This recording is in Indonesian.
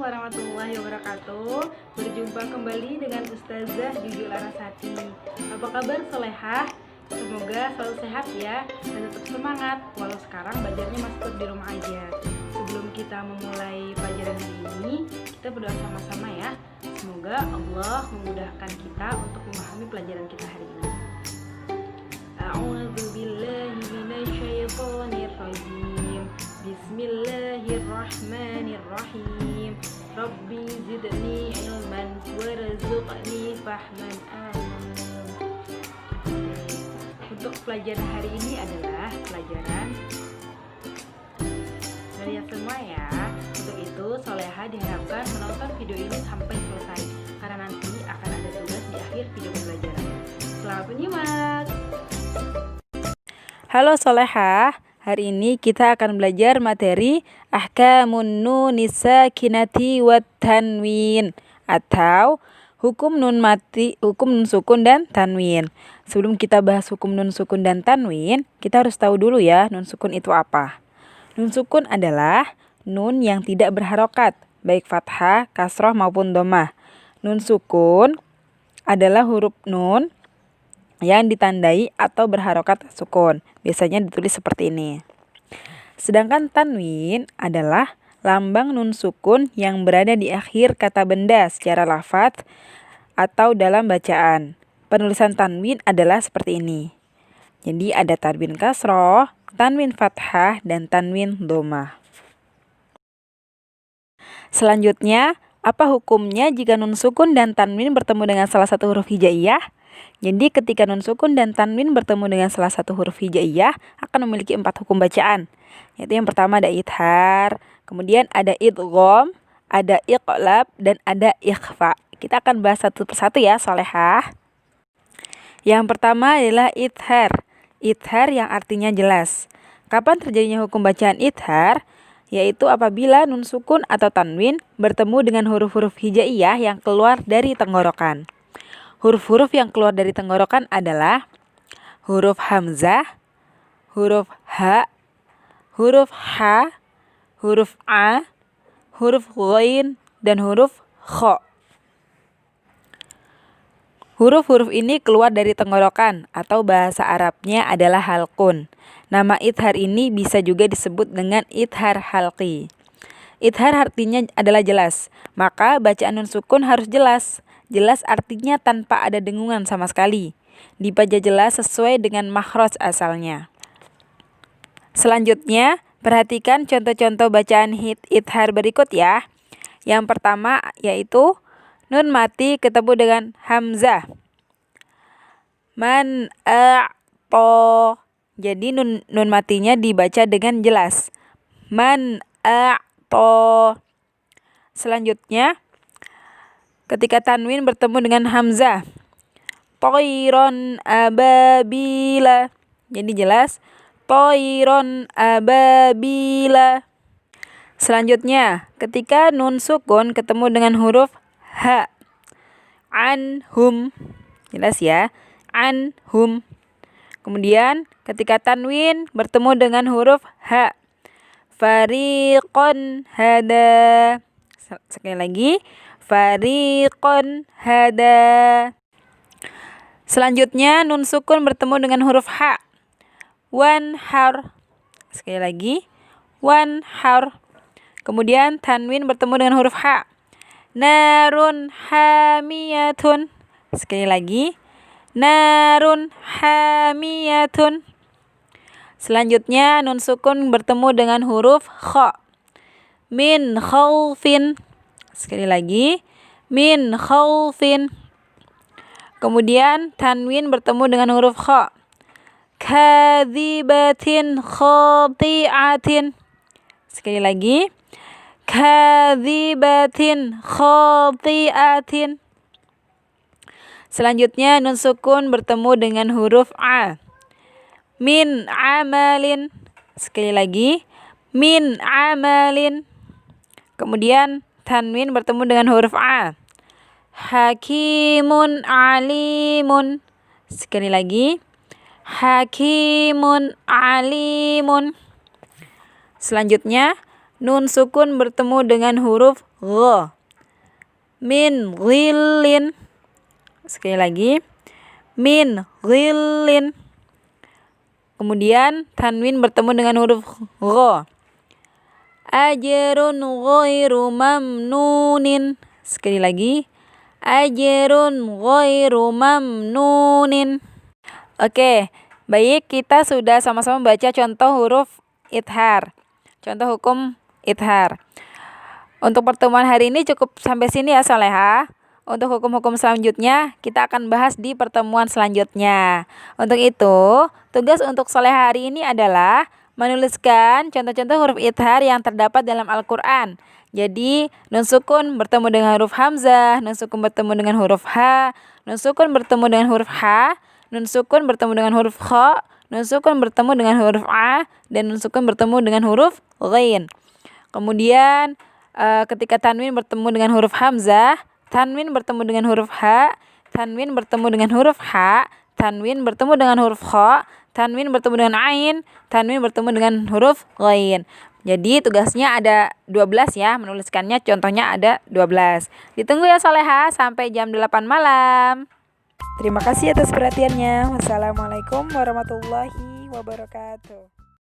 warahmatullahi wabarakatuh. Berjumpa kembali dengan Ustazah Juju Larasati. Apa kabar solehah? Semoga selalu sehat ya dan tetap semangat walau sekarang belajarnya masih di rumah aja. Sebelum kita memulai pelajaran hari ini, kita berdoa sama-sama ya. Semoga Allah memudahkan kita untuk memahami pelajaran kita hari ini. A'udzubillahi minasyaitonirrajim. Bismillahirrahmanirrahim. Rabbi zidni ilman warzuqni fahman amin. Untuk pelajaran hari ini adalah pelajaran lihat semua ya. Untuk itu Solehah diharapkan menonton video ini sampai selesai karena nanti akan ada tugas di akhir video pembelajaran. Selamat menyimak. Halo Solehah, hari ini kita akan belajar materi Ahkamun Nunis Sakinati wat Tanwin atau hukum nun mati, hukum nun sukun dan tanwin. Sebelum kita bahas hukum nun sukun dan tanwin, kita harus tahu dulu ya nun sukun itu apa. Nun sukun adalah nun yang tidak berharokat, baik fathah, kasroh maupun domah. Nun sukun adalah huruf nun yang ditandai atau berharokat sukun. Biasanya ditulis seperti ini. Sedangkan tanwin adalah lambang nun sukun yang berada di akhir kata benda secara lafadz atau dalam bacaan. Penulisan tanwin adalah seperti ini. Jadi ada tanwin kasroh, tanwin fathah, dan tanwin domah. Selanjutnya, apa hukumnya jika nun sukun dan tanwin bertemu dengan salah satu huruf hijaiyah? Jadi ketika nun sukun dan tanwin bertemu dengan salah satu huruf hijaiyah akan memiliki 4 hukum bacaan. Yaitu yang pertama ada idhar, kemudian ada idgham, ada iqlab, dan ada ikhfa. Kita akan bahas satu persatu ya Solehah. Yang pertama adalah idhar. Idhar yang artinya jelas. Kapan terjadinya hukum bacaan idhar? Yaitu apabila nun sukun atau tanwin bertemu dengan huruf-huruf hijaiyah yang keluar dari tenggorokan. Huruf-huruf yang keluar dari tenggorokan adalah huruf hamzah, huruf ha, huruf ha, huruf a, huruf ghain, dan huruf kha. Huruf-huruf ini keluar dari tenggorokan atau bahasa Arabnya adalah halqun. Nama idhar ini bisa juga disebut dengan idhar halqi. Idhar artinya adalah jelas, maka bacaan nun sukun harus jelas. Jelas artinya tanpa ada dengungan sama sekali. Dibaca jelas sesuai dengan makhraj asalnya. Selanjutnya, perhatikan contoh-contoh bacaan idhar berikut ya. Yang pertama yaitu nun mati ketemu dengan hamzah. Man a'to. Jadi nun matinya dibaca dengan jelas. Man a'to. Selanjutnya, ketika tanwin bertemu dengan hamzah. Toiron ababila. Jadi jelas. Toiron ababila. Selanjutnya, ketika nun sukun ketemu dengan huruf ha. Anhum. Jelas ya. Anhum. Kemudian ketika tanwin bertemu dengan huruf ha. Fariqon hada. Sekali lagi. Fariqon hada. Selanjutnya nun sukun bertemu dengan huruf ha. Wanhar. Sekali lagi. Wanhar. Kemudian tanwin bertemu dengan huruf ha. Narun hamiyatun. Sekali lagi. Narun hamiyatun. Selanjutnya nun sukun bertemu dengan huruf kha. Min khaufin. Sekali lagi. Min khaufin. Kemudian tanwin bertemu dengan huruf kha. Kadzibatin khati'atin. Sekali lagi. Kadzibatin khati'atin. Selanjutnya nun sukun bertemu dengan huruf a. Min amalin. Sekali lagi. Min amalin. Kemudian tanwin bertemu dengan huruf a. Hakimun alimun. Sekali lagi. Hakimun alimun. Selanjutnya nun sukun bertemu dengan huruf gha. Min ghillin. Sekali lagi. Min ghillin. Kemudian tanwin bertemu dengan huruf gha. Ajrun ghairu mamnunin. Sekali lagi. Ajrun ghairu mamnunin. Oke, baik, kita sudah sama-sama baca contoh huruf idhar. Contoh hukum idhar. Untuk pertemuan hari ini cukup sampai sini ya Soleha. Untuk hukum-hukum selanjutnya kita akan bahas di pertemuan selanjutnya. Untuk itu, tugas untuk Soleha hari ini adalah menuliskan contoh-contoh huruf idhar yang terdapat dalam Al-Quran. Jadi, nun sukun bertemu dengan huruf hamzah, nun sukun bertemu dengan huruf ha, nun sukun bertemu dengan huruf ha, nun sukun bertemu dengan huruf kha, nun sukun bertemu dengan huruf a, dan nun sukun bertemu dengan huruf ghain. Kemudian, ketika tanwin bertemu dengan huruf hamzah, tanwin bertemu dengan huruf ha, tanwin bertemu dengan huruf ha, tanwin bertemu dengan huruf kha, tanwin bertemu dengan ain, tanwin bertemu dengan huruf ghain. Jadi tugasnya ada 12 ya, menuliskannya contohnya ada 12. Ditunggu ya Soleha sampai jam 8 malam. Terima kasih atas perhatiannya. Wassalamualaikum warahmatullahi wabarakatuh.